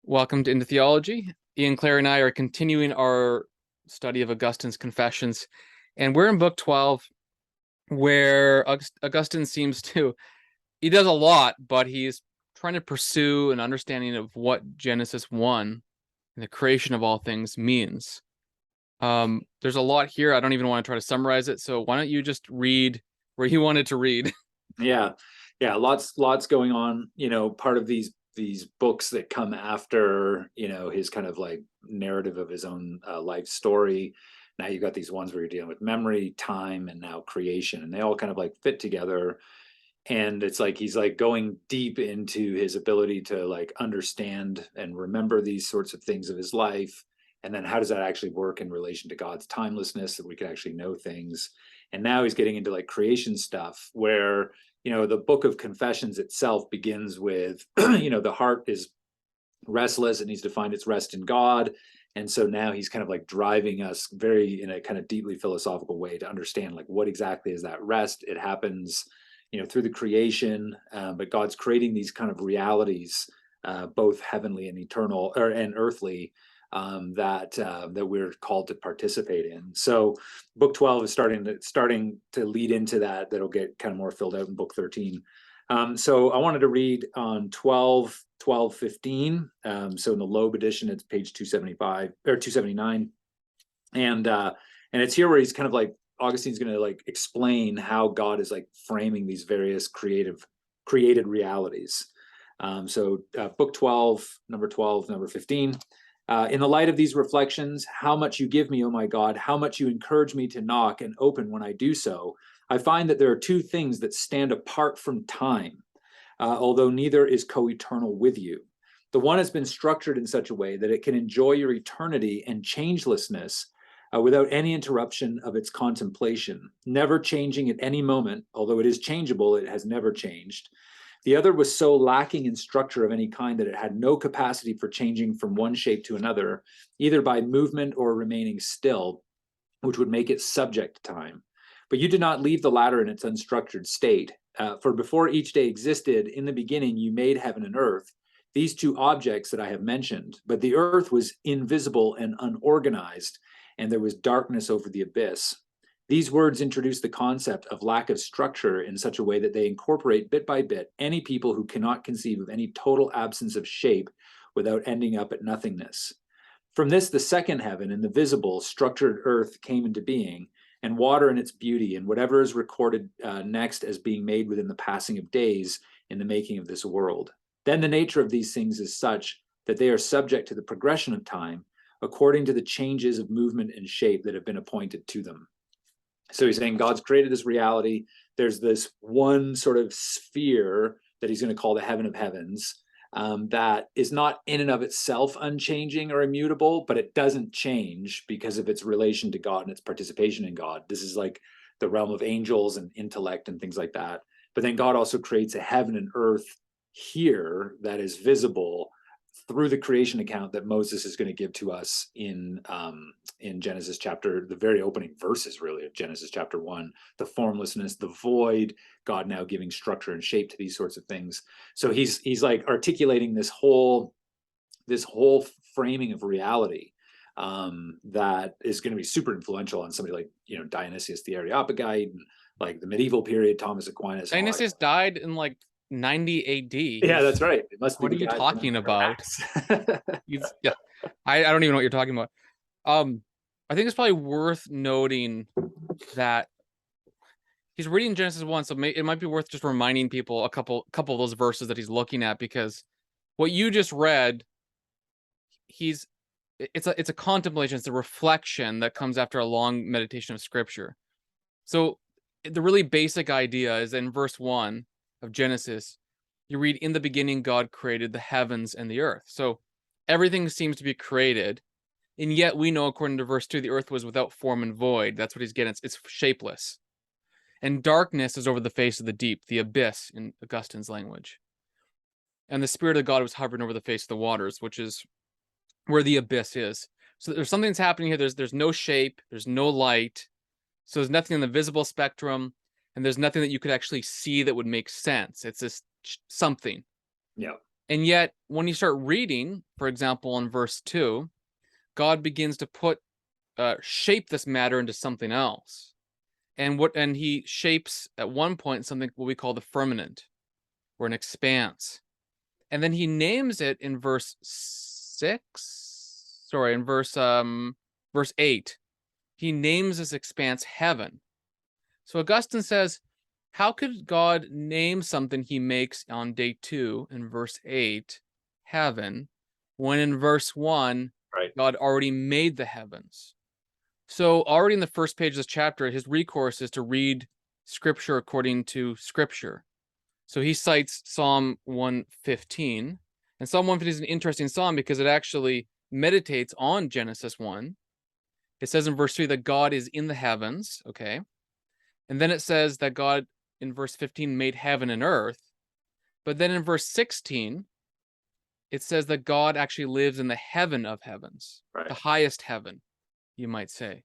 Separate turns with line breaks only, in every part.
Welcome to Into Theology. Ian, Clary, and I are continuing our study of Augustine's Confessions, and we're in Book 12, where Augustine seems to, he does a lot, but he's trying to pursue an understanding of what Genesis 1 and the creation of all things means. There's a lot here. I don't even want to try to summarize it, so why don't you just read where you wanted to read?
Yeah, lots going on. Part of these books that come after his kind of like narrative of his own life story. Now you've got these ones where you're dealing with memory, time, and now creation, and they all kind of like fit together. And it's like he's like going deep into his ability to like understand and remember these sorts of things of his life. And then how does that actually work in relation to God's timelessness, that we can actually know things? And now he's getting into like creation stuff where, the book of Confessions itself begins with, the heart is restless, it needs to find its rest in God. And so now he's kind of like driving us very in a kind of deeply philosophical way to understand like what exactly is that rest. It happens through the creation, but God's creating these kind of realities, both heavenly and eternal, and earthly, that we're called to participate in. So Book 12 is starting to lead into that. That'll get kind of more filled out in Book 13. So I wanted to read on 12, 15. So in the Loeb edition, it's page 275 or 279, and it's here where he's kind of like, Augustine's going to like explain how God is like framing these various created realities. Book 12, number 15. In the light of these reflections, how much you give me, O my God, how much you encourage me to knock and open when I do so, I find that there are two things that stand apart from time, although neither is co-eternal with you. The one has been structured in such a way that it can enjoy your eternity and changelessness without any interruption of its contemplation, never changing at any moment. Although it is changeable, it has never changed. The other was so lacking in structure of any kind that it had no capacity for changing from one shape to another, either by movement or remaining still, which would make it subject to time. But you did not leave the latter in its unstructured state. For before each day existed, in the beginning you made heaven and earth, these two objects that I have mentioned. But the earth was invisible and unorganized, and there was darkness over the abyss. These words introduce the concept of lack of structure in such a way that they incorporate bit by bit any people who cannot conceive of any total absence of shape without ending up at nothingness. From this, the second heaven and the visible, structured earth came into being, and water in its beauty, and whatever is recorded next as being made within the passing of days in the making of this world. Then the nature of these things is such that they are subject to the progression of time, according to the changes of movement and shape that have been appointed to them. So he's saying God's created this reality. There's this one sort of sphere that he's going to call the heaven of heavens, that is not in and of itself unchanging or immutable, but it doesn't change because of its relation to God and its participation in God. This is like the realm of angels and intellect and things like that. But then God also creates a heaven and earth here that is visible through the creation account that Moses is going to give to us in Genesis chapter, the very opening verses really of Genesis chapter 1, the formlessness, the void, God now giving structure and shape to these sorts of things. So he's like articulating this whole framing of reality that is going to be super influential on somebody like Dionysius the Areopagite, and like the medieval period, Thomas Aquinas.
Dionysius died in like 90 AD.
Yeah, that's right. It must be.
What are you talking about? Yeah, I don't even know what you're talking about. I think it's probably worth noting that he's reading Genesis 1, so it might be worth just reminding people a couple of those verses that he's looking at, because what you just read, it's a contemplation, it's a reflection that comes after a long meditation of Scripture. So the really basic idea is in verse 1 of Genesis, you read, in the beginning God created the heavens and the earth. So everything seems to be created, and yet we know, according to verse 2, the earth was without form and void. That's what he's getting. It's shapeless. And darkness is over the face of the deep, the abyss in Augustine's language. And the Spirit of God was hovering over the face of the waters, which is where the abyss is. So there's something that's happening here. There's no shape, there's no light. So there's nothing in the visible spectrum, and there's nothing that you could actually see that would make sense. It's just something.
Yeah.
And yet, when you start reading, for example, in verse 2, God begins to shape this matter into something else. And he shapes at one point something what we call the firmament, or an expanse. And then he names it in verse 8. He names this expanse heaven. So Augustine says, how could God name something he makes on day 2 in verse 8 heaven, when in verse 1
Right.
God already made the heavens? So already in the first page of this chapter, his recourse is to read scripture according to scripture. So he cites Psalm 115. And Psalm 115 is an interesting psalm because it actually meditates on Genesis 1. It says in verse 3 that God is in the heavens, okay? And then it says that God, in verse 15, made heaven and earth. But then in verse 16, it says that God actually lives in the heaven of heavens,
Right.
the highest heaven, you might say.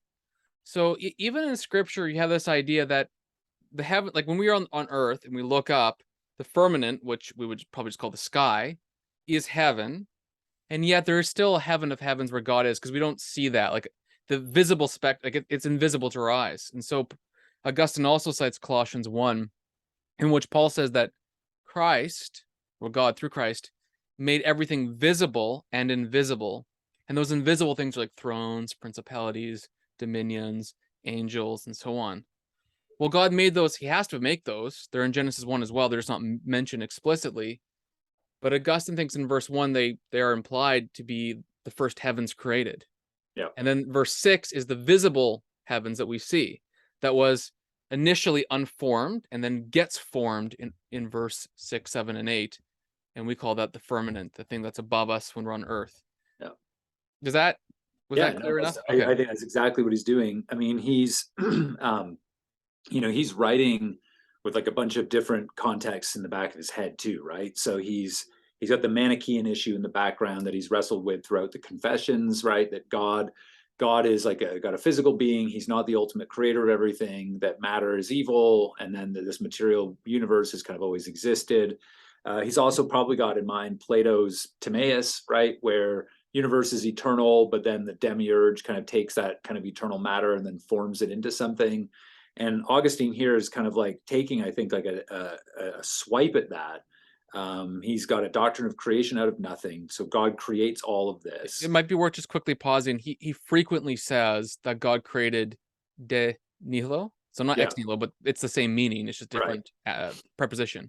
So even in scripture, you have this idea that the heaven, like when we are on earth and we look up, the firmament, which we would probably just call the sky, is heaven. And yet there is still a heaven of heavens where God is, because we don't see that. Like the visible it's invisible to our eyes. And so Augustine also cites Colossians 1, in which Paul says that Christ, or God through Christ, made everything visible and invisible. And those invisible things are like thrones, principalities, dominions, angels, and so on. Well, God made those. He has to make those. They're in Genesis 1 as well. They're just not mentioned explicitly. But Augustine thinks in verse 1 they are implied to be the first heavens created.
Yeah.
And then verse 6 is the visible heavens that we see. That was initially unformed and then gets formed in verse 6, 7, and 8. And we call that the firmament, the thing that's above us when we're on earth.
Yeah.
Was that clear enough?
Okay. I think that's exactly what he's doing. I mean, he's he's writing with like a bunch of different contexts in the back of his head too, right? So he's got the Manichaean issue in the background that he's wrestled with throughout the Confessions, right? That God is like got a physical being. He's not the ultimate creator of everything. That matter is evil, and then this material universe has kind of always existed. He's also probably got in mind Plato's Timaeus, right, where universe is eternal, but then the demiurge kind of takes that kind of eternal matter and then forms it into something. And Augustine here is kind of like taking, I think, like a swipe at that. He's got a doctrine of creation out of nothing. So God creates all of this.
It might be worth just quickly pausing. He frequently says that God created de nihilo. So not ex nihilo, but it's the same meaning. It's just different preposition.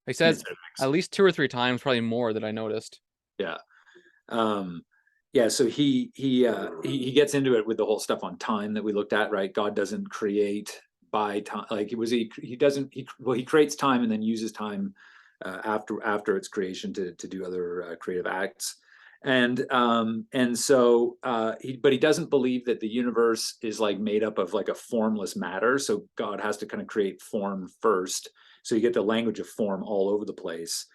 He says at least 2 or 3 times, probably more, that I noticed.
Yeah. So he gets into it with the whole stuff on time that we looked at, right? God doesn't create by time. Like he creates time and then uses time after its creation to do other creative acts. But he doesn't believe that the universe is like made up of like a formless matter. So God has to kind of create form first. So you get the language of form all over the place.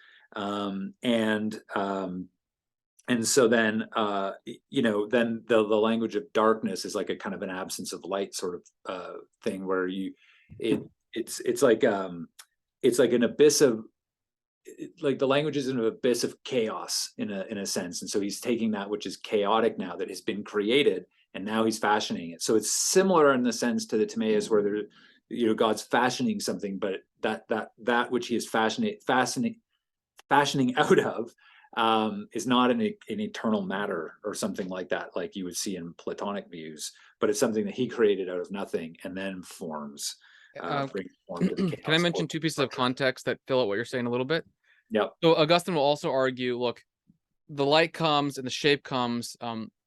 And so then, then the language of darkness is like a kind of an absence of light sort of thing, where it's like an abyss of, like the language is an abyss of chaos in a sense. And so he's taking that which is chaotic now, that has been created, and now he's fashioning it. So it's similar in the sense to the Timaeus, where God's fashioning something, but that which he is fashioning out of is not an eternal matter or something like that, like you would see in Platonic views, but it's something that he created out of nothing and then forms. Brings form to the chaos.
Can I mention 2 pieces of context that fill out what you're saying a little bit?
Yep.
So Augustine will also argue, look, the light comes and the shape comes.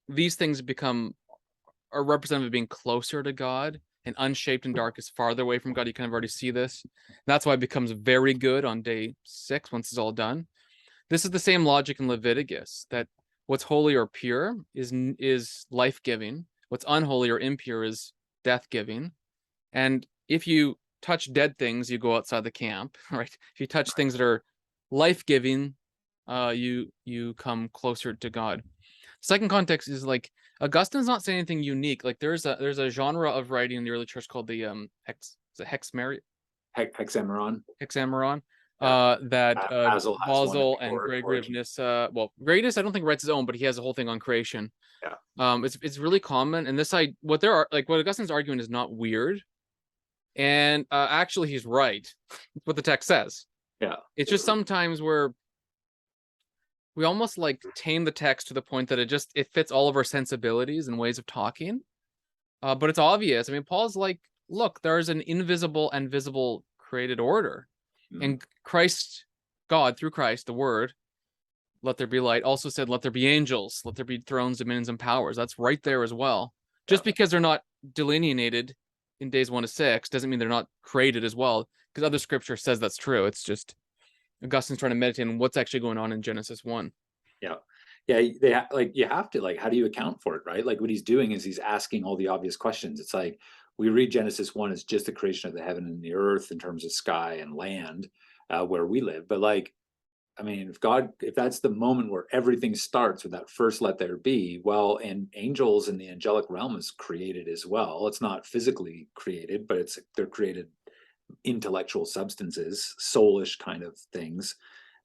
These things are representative of being closer to God, and unshaped and dark is farther away from God. You kind of already see this. That's why it becomes very good on day 6 once it's all done. This is the same logic in Leviticus, that what's holy or pure is life-giving. What's unholy or impure is death-giving. And if you touch dead things, you go outside the camp, right? If you touch things that are life-giving, you come closer to God. Second context is like Augustine's not saying anything unique. Like there's a genre of writing in the early church called the Hexameron. that
Basil has one in
Basil and Gregory of
Origin.
Nyssa. Well, Gregory I don't think writes his own, but he has a whole thing on creation.
Yeah.
It's really common, and this what Augustine's arguing is not weird, and actually he's right. What the text says.
Yeah.
It's just sometimes where we almost like tame the text to the point that it fits all of our sensibilities and ways of talking. But it's obvious. I mean, Paul's like, look, there's an invisible and visible created order. And Christ, God, through Christ, the Word, let there be light, also said, let there be angels, let there be thrones, dominions, and powers. That's right there as well. Just because they're not delineated in days 1 to 6 doesn't mean they're not created as well, because other scripture says that's true. It's just Augustine's trying to meditate on what's actually going on in Genesis 1.
Yeah. You have to, like, how do you account for it, right? Like, what he's doing is he's asking all the obvious questions. It's like, we read Genesis 1 as just the creation of the heaven and the earth in terms of sky and land, where we live. But like, I mean, if that's the moment where everything starts with that first let there be, well, and angels in the angelic realm is created as well. It's not physically created, but they're created intellectual substances, soulish kind of things.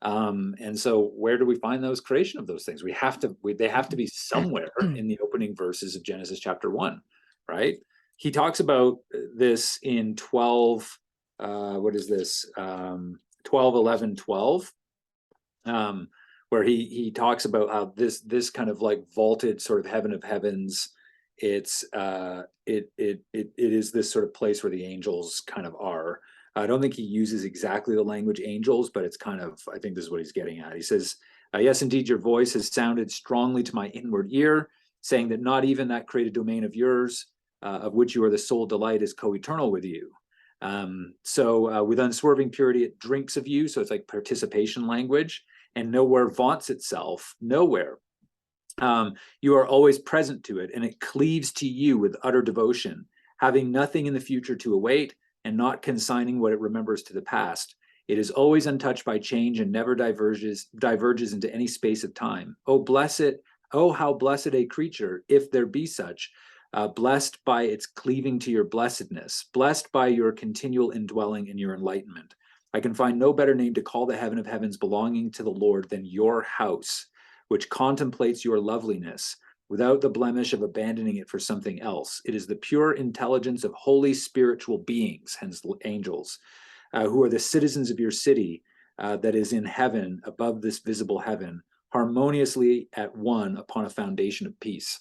And so where do we find those creation of those things? They have to be somewhere in the opening verses of Genesis chapter 1, right? He talks about this in 12, what is this? 12, 11, 12, where he talks about how this kind of like vaulted sort of heaven of heavens, it is this sort of place where the angels kind of are. I don't think he uses exactly the language angels, but it's kind of, I think this is what he's getting at. He says, yes, indeed, your voice has sounded strongly to my inward ear, saying that not even that created domain of yours, of which you are the sole delight, is co-eternal with you. So with unswerving purity, it drinks of you. So it's like participation language, and nowhere vaunts itself, nowhere. You are always present to it, and it cleaves to you with utter devotion, having nothing in the future to await, and not consigning what it remembers to the past. It is always untouched by change and never diverges into any space of time. Oh, how blessed a creature, if there be such, blessed by its cleaving to your blessedness, blessed by your continual indwelling in your enlightenment. I can find no better name to call the heaven of heavens belonging to the Lord than your house, which contemplates your loveliness, without the blemish of abandoning it for something else. It is the pure intelligence of holy spiritual beings, hence angels, who are the citizens of your city that is in heaven, above this visible heaven, harmoniously at one upon a foundation of peace.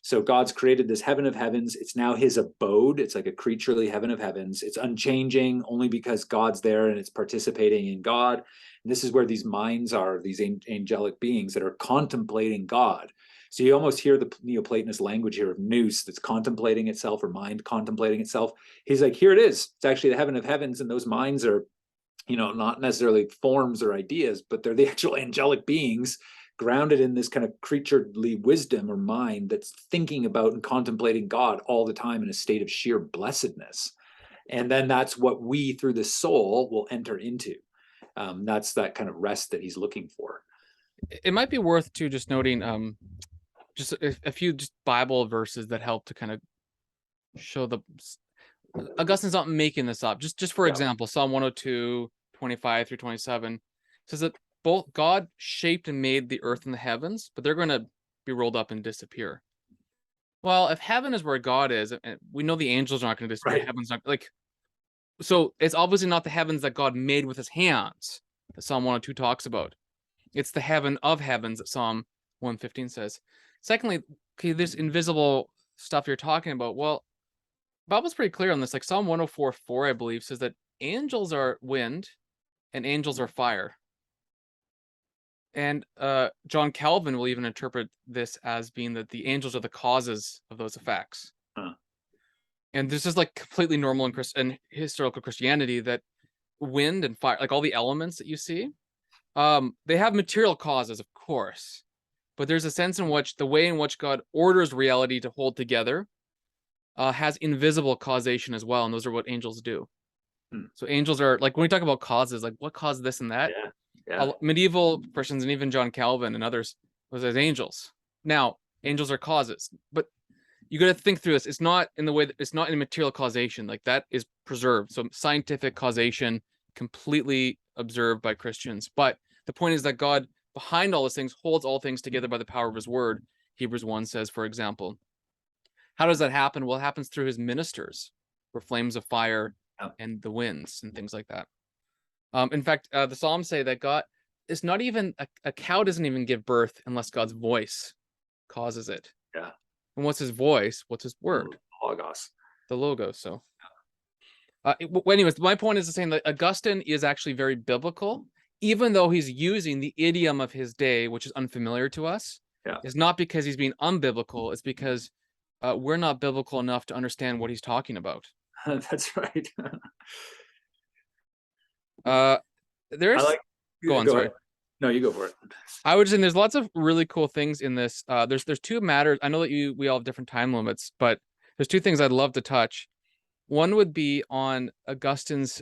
So God's created this heaven of heavens. It's now his abode. It's like a creaturely heaven of heavens. It's unchanging only because God's there and it's participating in God. And this is where these minds are, these angelic beings that are contemplating God. So you almost hear the Neoplatonist language here of nous that's contemplating itself, or mind contemplating itself. He's like, here it is. It's actually the heaven of heavens, and those minds are, not necessarily forms or ideas, but they're the actual angelic beings grounded in this kind of creaturely wisdom or mind that's thinking about and contemplating God all the time in a state of sheer blessedness. And then that's what we, through the soul, will enter into. That's that kind of rest that he's looking for.
It might be worth too just noting just a few just Bible verses that help to kind of show Augustine's not making this up. Just for example, Psalm 102, 25 through 27 says that both God shaped and made the earth and the heavens, but they're going to be rolled up and disappear. Well, if heaven is where God is, and we know the angels are not going to disappear, right. Heaven's not so it's obviously not the heavens that God made with his hands that Psalm 102 talks about. It's the heaven of heavens that Psalm 115 says. Secondly, okay, this invisible stuff you're talking about, well, Bible's pretty clear on this. Like Psalm 104:4, I believe, says that angels are wind and angels are fire. And John Calvin will even interpret this as being that the angels are the causes of those effects. And this is like completely normal in historical Christianity, that wind and fire, like all the elements that you see, they have material causes, of course, but there's a sense in which the way in which God orders reality to hold together has invisible causation as well, and those are what angels do. So angels are, like, when we talk about causes, like what caused this and that, medieval Christians and even John Calvin and others was as angels. Now, angels are causes, but you got to think through this. It's not in the way that it's not in material causation, like that is preserved. So scientific causation completely observed by Christians. But the point is that God, behind all those things, holds all things together by the power of his word. Hebrews 1 says, for example. How does that happen? Well, it happens through his ministers, for flames of fire and the winds and things like that. In fact, the Psalms say that God is not even a cow doesn't even give birth unless God's voice causes it.
Yeah.
And what's his voice? What's his word?
Logos.
The logos. So, anyways, my point is saying that Augustine is actually very biblical, even though he's using the idiom of his day, which is unfamiliar to us.
Yeah.
It's not because he's being unbiblical. It's because we're not biblical enough to understand what he's talking about.
That's right.
There's go on, sorry.
Ahead. No, you go for it.
I would say there's lots of really cool things in this. There's two matters. I know that we all have different time limits, but there's two things I'd love to touch. One would be on Augustine's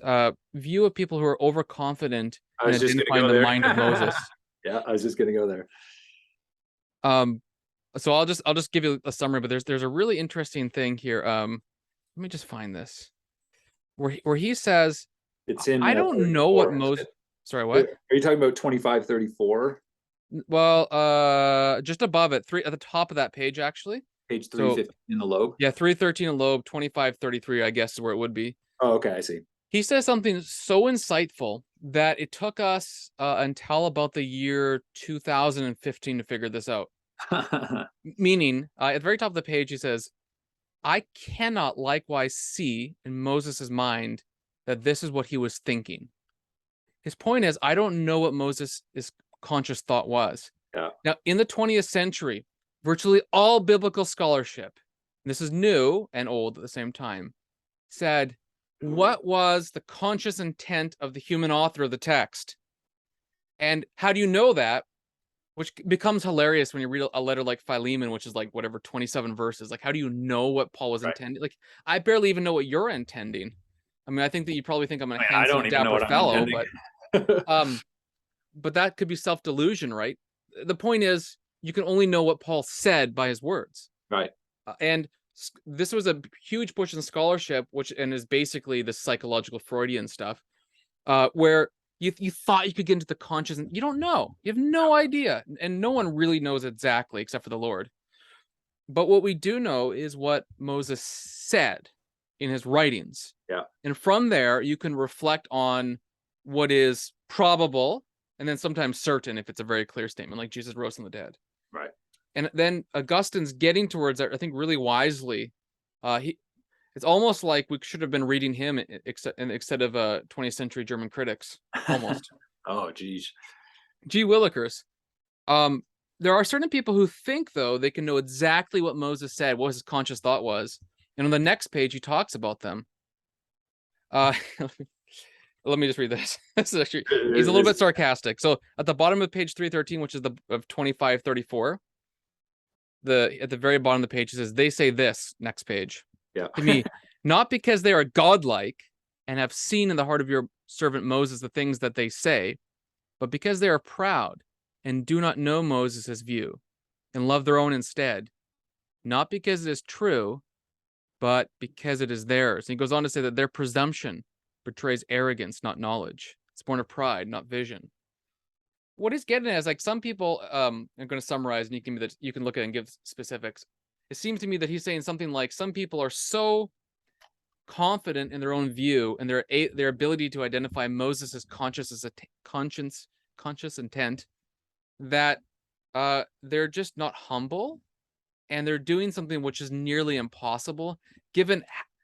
view of people who are overconfident in identifying the mind of Moses.
Yeah, I was just gonna go there.
So I'll just give you a summary, but there's a really interesting thing here. Let me just find this where he says,
it's in
I don't know what Moses. Sorry, what?
Are you talking about 2534?
Well, just above it, at the top of that page, actually.
Page 350 in the Loeb.
Yeah, 313 in Loeb, 2533, I guess, is where it would be.
Oh, okay, I see.
He says something so insightful that it took us until about the year 2015 to figure this out. Meaning, at the very top of the page, he says, I cannot likewise see in Moses' mind that this is what he was thinking. His point is, I don't know what Moses' conscious thought was.
Yeah.
Now, in the 20th century, virtually all biblical scholarship, and this is new and old at the same time, said, what was the conscious intent of the human author of the text? And how do you know that? Which becomes hilarious when you read a letter like Philemon, which is like whatever 27 verses. Like, how do you know what Paul was intending? Like, I barely even know what you're intending. I mean, I think that you probably think I'm a handsome, dapper fellow, but that could be self-delusion, right? The point is, you can only know what Paul said by his words.
Right.
And this was a huge push in scholarship, and is basically the psychological Freudian stuff, where you thought you could get into the conscious, and you don't know. You have no idea. And no one really knows exactly, except for the Lord. But what we do know is what Moses said in his writings.
Yeah.
And from there, you can reflect on what is probable, and then sometimes certain if it's a very clear statement, like Jesus rose from the dead.
Right.
And then Augustine's getting towards that, I think, really wisely. It's almost like we should have been reading him instead of 20th century German critics, almost.
Oh, geez.
Gee willikers. There are certain people who think, though, they can know exactly what Moses said, what his conscious thought was. And on the next page, he talks about them. Let me just read this. This is actually, he's a little bit sarcastic. So at the bottom of page 313, which is of 2534, at the very bottom of the page, he says, they say this, next page.
Yeah.
To me, not because they are godlike and have seen in the heart of your servant Moses the things that they say, but because they are proud and do not know Moses' view and love their own instead, not because it is true, but because it is theirs. And he goes on to say that their presumption betrays arrogance, not knowledge. It's born of pride, not vision. What he's getting at is, like, some people, I'm going to summarize, and you can look at it and give specifics. It seems to me that he's saying something like, some people are so confident in their own view and their ability to identify Moses' conscious intent that they're just not humble, and they're doing something which is nearly impossible, given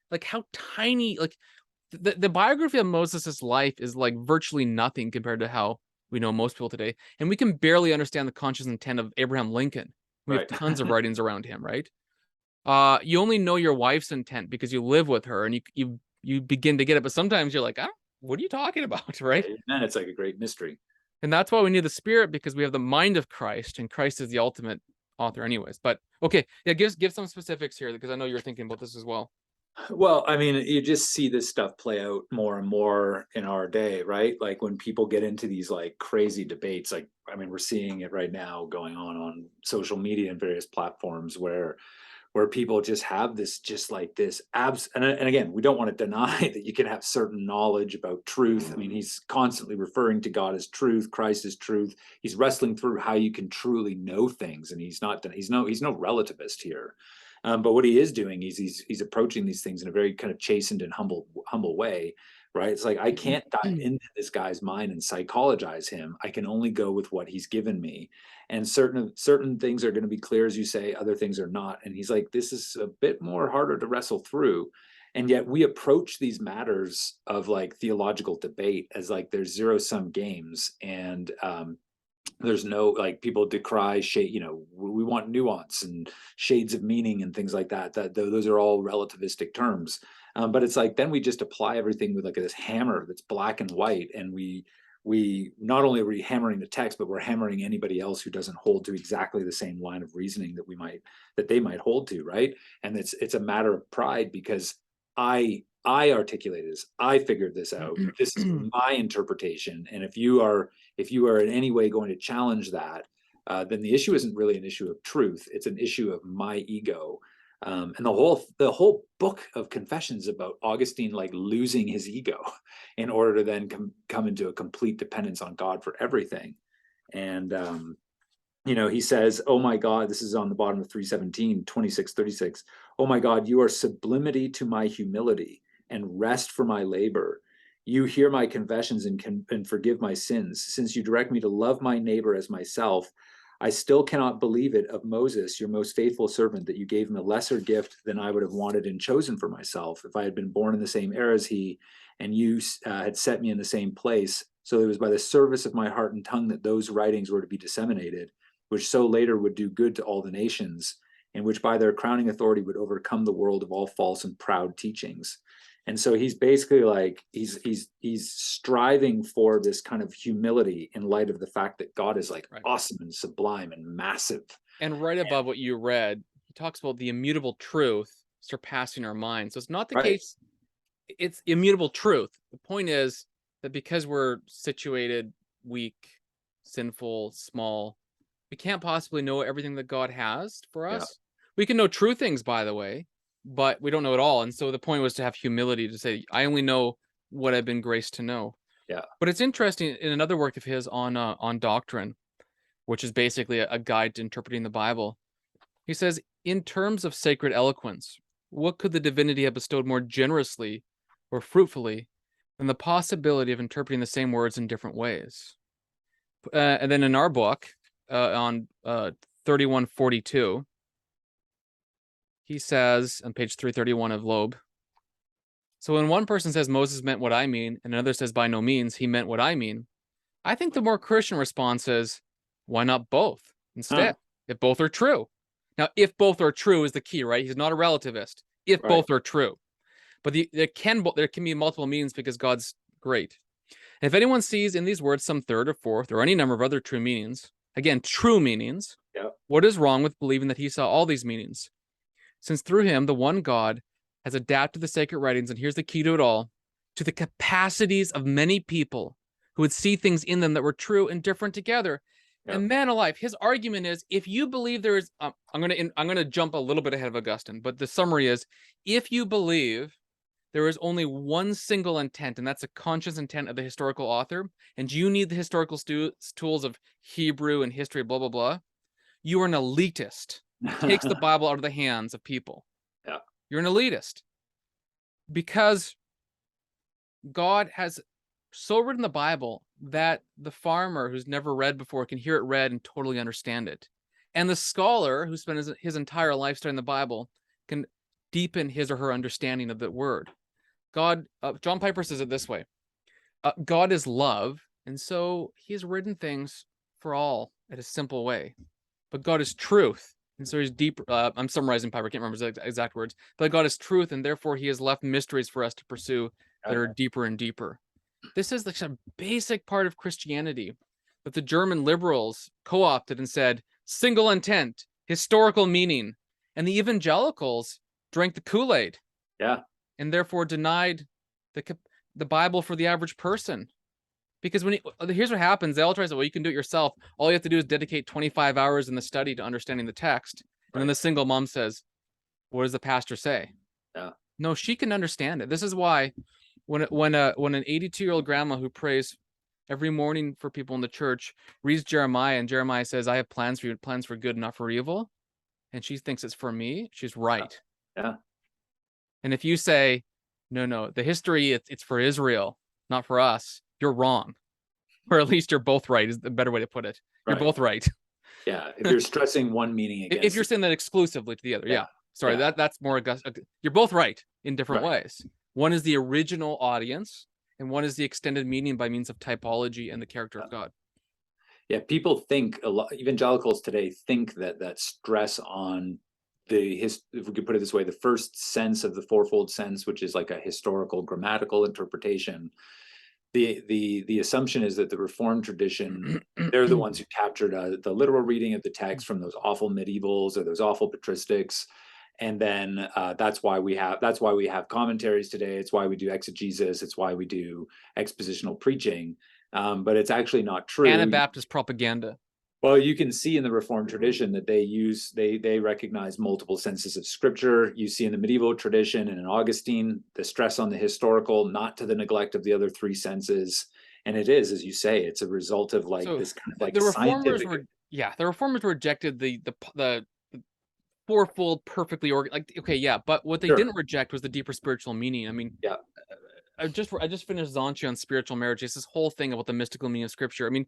like how tiny, like the biography of Moses' life is like virtually nothing compared to how we know most people today, and we can barely understand the conscious intent of Abraham Lincoln. We have tons of writings around him, right? You only know your wife's intent because you live with her, and you begin to get it. But sometimes you're like, what are you talking about, right?
And it's like a great mystery.
And that's why we need the Spirit, because we have the mind of Christ, and Christ is the ultimate author, anyways. But okay, yeah, give some specifics here, because I know you're thinking about this as well.
Well, I mean, you just see this stuff play out more and more in our day, right? Like when people get into these like crazy debates, like, I mean, we're seeing it right now going on social media and various platforms where where people just have this, just like this and again, we don't want to deny that you can have certain knowledge about truth. I mean, he's constantly referring to God as truth, Christ as truth. He's wrestling through how you can truly know things, and he's no relativist here. But what he is doing is he's approaching these things in a very kind of chastened and humble way, right? It's like, I can't dive into this guy's mind and psychologize him. I can only go with what he's given me. And certain things are going to be clear, as you say, other things are not. And he's like, this is a bit more harder to wrestle through. And yet we approach these matters of like theological debate as like there's zero-sum games, and there's no, like, people decry shade, we want nuance and shades of meaning and things like that, those are all relativistic terms. But it's like, then we just apply everything with like this hammer that's black and white, and we not only are we hammering the text, but we're hammering anybody else who doesn't hold to exactly the same line of reasoning that they might hold to, right? And it's a matter of pride, because I articulated this, I figured this out, this is my interpretation, and if you are in any way going to challenge that, then the issue isn't really an issue of truth, it's an issue of my ego. And the whole book of Confessions about Augustine like losing his ego in order to then come into a complete dependence on God for everything. And he says, oh my God, this is on the bottom of 317, 2636. Oh my God, you are sublimity to my humility and rest for my labor. You hear my confessions and forgive my sins. Since you direct me to love my neighbor as myself, I still cannot believe it of Moses, your most faithful servant, that you gave him a lesser gift than I would have wanted and chosen for myself if I had been born in the same era as he, and you had set me in the same place. So it was by the service of my heart and tongue that those writings were to be disseminated, which so later would do good to all the nations, and which by their crowning authority would overcome the world of all false and proud teachings. And so he's basically like, he's striving for this kind of humility in light of the fact that God is like awesome and sublime and massive.
And right above what you read, he talks about the immutable truth surpassing our minds. So it's not the case, it's immutable truth. The point is that because we're situated, weak, sinful, small, we can't possibly know everything that God has for us. Yeah. We can know true things, by the way, but we don't know it all. And so the point was to have humility, to say, I only know what I've been graced to know.
Yeah.
But it's interesting, in another work of his on doctrine, which is basically a guide to interpreting the Bible, he says, in terms of sacred eloquence, what could the divinity have bestowed more generously or fruitfully than the possibility of interpreting the same words in different ways? And then in our book, on 3142, he says on page 331 of Loeb, so when one person says Moses meant what I mean, and another says by no means he meant what I mean, I think the more Christian response is, why not both instead? If both are true. Now, if both are true is the key, right? He's not a relativist. If both are true. But there can be multiple meanings because God's great. And if anyone sees in these words some third or fourth or any number of other true meanings, again, true meanings, what is wrong with believing that he saw all these meanings? Since through him, the one God has adapted the sacred writings, and here's the key to it all, to the capacities of many people who would see things in them that were true and different together. And man alive, his argument is, if you believe there is, I'm gonna jump a little bit ahead of Augustine, but the summary is, if you believe there is only one single intent, and that's a conscious intent of the historical author, and you need the historical tools of Hebrew and history, blah, blah, blah, you are an elitist. Takes the Bible out of the hands of people.
Yeah.
You're an elitist. Because God has so written the Bible that the farmer who's never read before can hear it read and totally understand it. And the scholar who spent his entire life studying the Bible can deepen his or her understanding of the word. God, John Piper says it this way, God is love, and so he's written things for all in a simple way. But God is truth, and so he's deep. I'm summarizing Piper, I can't remember his exact words, but God is truth, and therefore he has left mysteries for us to pursue that are deeper and deeper. This is like a basic part of Christianity that the German liberals co-opted and said, single intent, historical meaning, and the evangelicals drank the Kool-Aid.
Yeah.
And therefore denied the Bible for the average person. Because here's what happens, they all try to say, well, you can do it yourself. All you have to do is dedicate 25 hours in the study to understanding the text. And then the single mom says, What does the pastor say?
Yeah.
No, she can understand it. This is why when an 82-year-old grandma who prays every morning for people in the church reads Jeremiah, and Jeremiah says, I have plans for you, plans for good, not for evil, and she thinks it's for me, she's right.
Yeah.
And if you say, no, the history, it's for Israel, not for us, you're wrong. Or at least you're both right, is the better way to put it. You're
Right.
both right.
Yeah. If you're stressing one meaning against,
If you're saying that exclusively to the other, yeah. Sorry,
Yeah.
that's more you're both right in different
Right.
ways. One is the original audience, and one is the extended meaning by means of typology and the character of God.
Yeah, people think a lot. Evangelicals today think that stress on if we could put it this way, the first sense of the fourfold sense, which is like a historical grammatical interpretation. The assumption is that the Reformed tradition, they're the ones who captured the literal reading of the text from those awful medievals or those awful patristics, and then that's why we have commentaries today. It's why we do exegesis. It's why we do expositional preaching. But it's actually not true.
Anabaptist propaganda.
Well, you can see in the Reformed tradition that they recognize multiple senses of Scripture. You see in the medieval tradition and in Augustine the stress on the historical, not to the neglect of the other three senses. And it is, as you say, it's a result of this kind of
the reformers
scientific.
The reformers rejected the fourfold perfectly organized. But what they didn't reject was the deeper spiritual meaning. I mean, I just finished Zanchi on spiritual marriage. It's this whole thing about the mystical meaning of Scripture. I mean,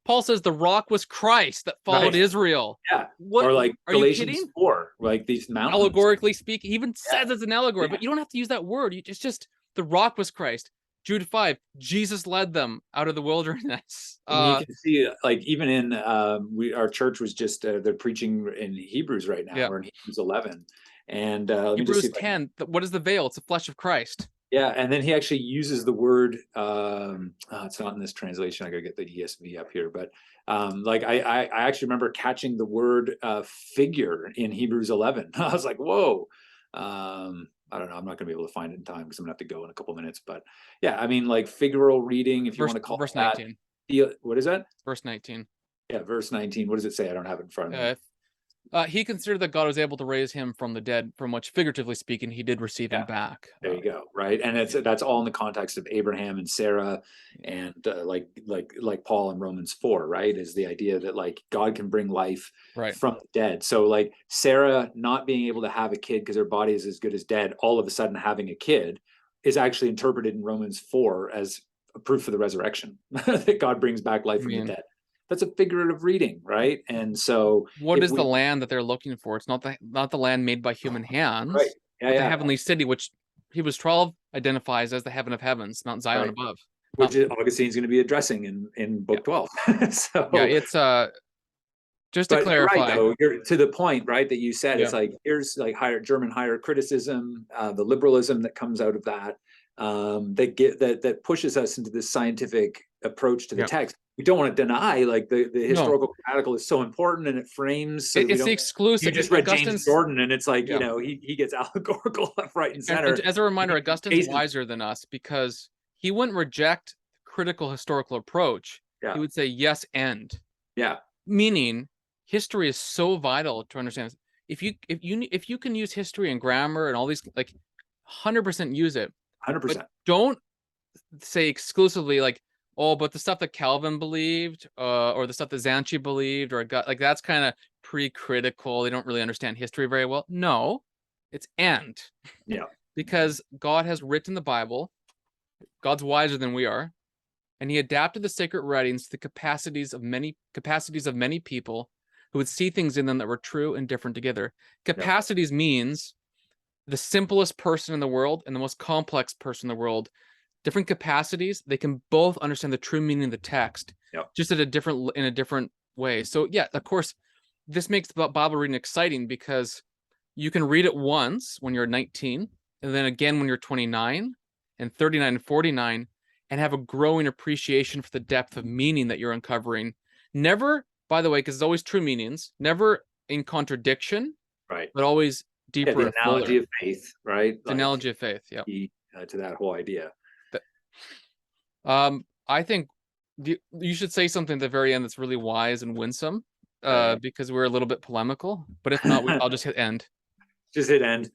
Paul says the rock was Christ that followed Israel.
Yeah.
What,
or like
are
Galatians
you kidding?
4, like these mountains.
Allegorically speaking, he even says it's an allegory, but you don't have to use that word. It's just the rock was Christ. Jude 5, Jesus led them out of the wilderness.
You can see, like, even in our church was just they're preaching in Hebrews right now, or in Hebrews 11, and
Hebrews 10. What is the veil? It's the flesh of Christ.
Yeah, and then he actually uses the word. It's not in this translation. I gotta get the ESV up here, but I actually remember catching the word figure in Hebrews 11. I was like, whoa. I don't know. I'm not gonna be able to find it in time because I'm gonna have to go in a couple minutes. But yeah, I mean, like figural reading, if you want to call
verse
it that.
19.
What is that?
Verse 19.
Yeah, verse 19. What does it say? I don't have it in front of me.
He considered that God was able to raise him from the dead, from which, figuratively speaking, he did receive him back.
There you go. Right. And that's all in the context of Abraham and Sarah, and like Paul in Romans 4, right? Is the idea that like God can bring life from the dead. So like Sarah not being able to have a kid because her body is as good as dead, all of a sudden having a kid is actually interpreted in Romans 4 as a proof of the resurrection, that God brings back life from the dead. That's a figurative reading, right? And so
what is the land that they're looking for? It's not the land made by human hands,
right?
But the heavenly city, which Hebrews 12 identifies as the heaven of heavens, Mount Zion above.
Which Augustine's going to be addressing in book 12. So
yeah, it's just to clarify.
You're to the point, right, that you said. It's like, here's like German higher criticism, the liberalism that comes out of that, that pushes us into this scientific approach to the text. We don't want to deny like the historical grammatical is so important, and it frames. So
it's the exclusive.
You just read James Jordan, and it's like he gets allegorical left, right, and center.
And as a reminder, Augustine's wiser than us because he wouldn't reject critical historical approach. He would say yes, and meaning history is so vital to understand. If you can use history and grammar and all these, like 100% use it.
100%.
Don't say exclusively like, oh, but the stuff that Calvin believed, or the stuff that Zanchi believed, or like that's kind of pre-critical. They don't really understand history very well. No, it's and.
Yeah.
Because God has written the Bible. God's wiser than we are, and He adapted the sacred writings to the capacities of many people who would see things in them that were true and different together. Capacities means the simplest person in the world and the most complex person in the world. Different capacities, they can both understand the true meaning of the text, just in a different way. So yeah, of course, this makes the Bible reading exciting because you can read it once when you're 19, and then again when you're 29, and 39 and 49, and have a growing appreciation for the depth of meaning that you're uncovering. Never, by the way, because it's always true meanings, never in contradiction,
right?
But always deeper.
The analogy of faith, right?
The analogy of faith,
to that whole idea.
I think you should say something at the very end that's really wise and winsome, because we're a little bit polemical. But if not, I'll just hit end.
Just hit end.